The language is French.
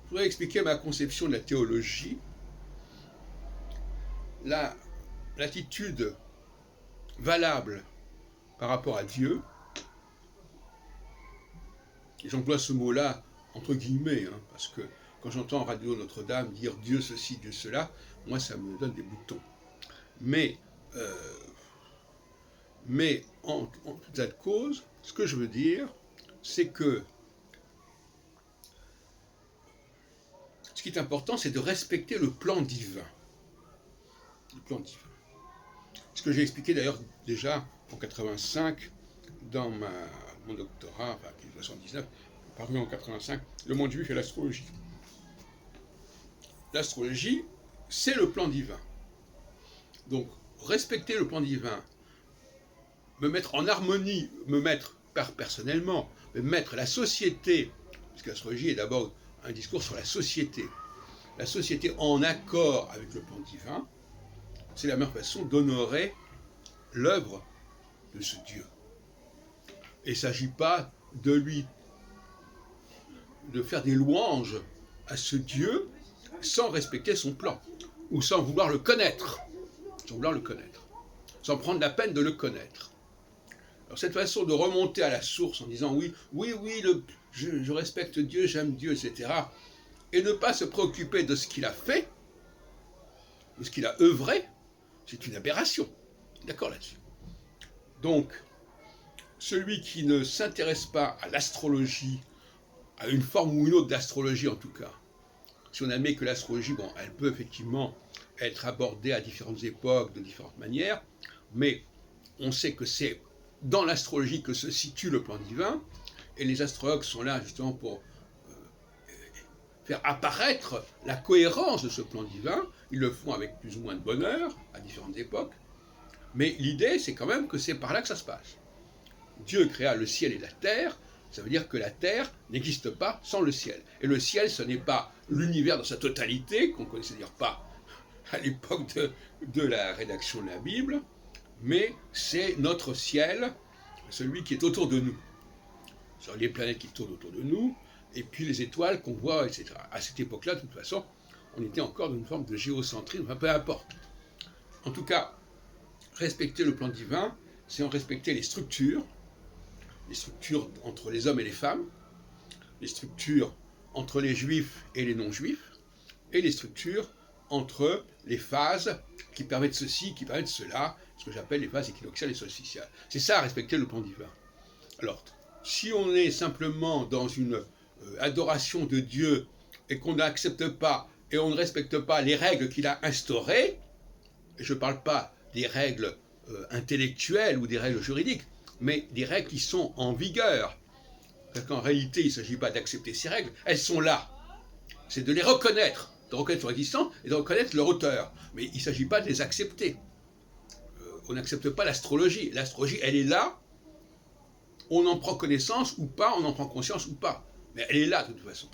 Je voudrais expliquer ma conception de la théologie, l'attitude valable par rapport à Dieu, et j'emploie ce mot-là entre guillemets, parce que quand j'entends Radio Notre-Dame dire Dieu ceci, Dieu cela, moi ça me donne des boutons. Mais en tout état de cause, ce que je veux dire, c'est que ce qui est important, c'est de respecter le plan divin. Le plan divin. Ce que j'ai expliqué d'ailleurs déjà en 85 dans mon doctorat, enfin qui est 79, paru en 85, Le monde juif et l'astrologie. L'astrologie, c'est le plan divin. Donc, respecter le plan divin, me mettre en harmonie, me mettre personnellement, me mettre la société, puisque l'astrologie est d'abord un discours sur la société en accord avec le plan divin, c'est la meilleure façon d'honorer l'œuvre de ce Dieu. Et il ne s'agit pas de faire des louanges à ce Dieu sans respecter son plan, ou sans vouloir le connaître, sans prendre la peine de le connaître. Alors cette façon de remonter à la source en disant oui, je respecte Dieu, j'aime Dieu, etc., et ne pas se préoccuper de ce qu'il a fait, de ce qu'il a œuvré, c'est une aberration. D'accord là-dessus. Donc, celui qui ne s'intéresse pas à l'astrologie, à une forme ou une autre d'astrologie en tout cas, si on admet que l'astrologie, bon, elle peut effectivement être abordée à différentes époques, de différentes manières, mais on sait que c'est dans l'astrologie que se situe le plan divin, et les astrologues sont là justement pour faire apparaître la cohérence de ce plan divin. Ils le font avec plus ou moins de bonheur, à différentes époques, mais l'idée, c'est quand même que c'est par là que ça se passe. Dieu créa le ciel et la terre, ça veut dire que la terre n'existe pas sans le ciel. Et le ciel, ce n'est pas l'univers dans sa totalité, qu'on ne connaissait d'ailleurs pas à l'époque de la rédaction de la Bible, mais c'est notre ciel, celui qui est autour de nous. Sur les planètes qui tournent autour de nous, et puis les étoiles qu'on voit, etc. À cette époque-là, de toute façon, on était encore dans une forme de géocentrisme, enfin, peu importe. En tout cas, respecter le plan divin, c'est en respecter les structures entre les hommes et les femmes, les structures entre les juifs et les non-juifs, et les structures entre les phases qui permettent ceci, qui permettent cela, ce que j'appelle les phases équinoxiales et solsticiales. C'est ça, respecter le plan divin. Alors, si on est simplement dans une adoration de Dieu et qu'on n'accepte pas et on ne respecte pas les règles qu'il a instaurées, et je ne parle pas des règles intellectuelles ou des règles juridiques, mais des règles qui sont en vigueur. Parce qu'en réalité, il ne s'agit pas d'accepter ces règles, elles sont là. C'est de les reconnaître, de reconnaître leur existence et de reconnaître leur auteur. Mais il ne s'agit pas de les accepter. On n'accepte pas l'astrologie. L'astrologie, elle est là, on en prend connaissance ou pas, on en prend conscience ou pas. Mais elle est là de toute façon.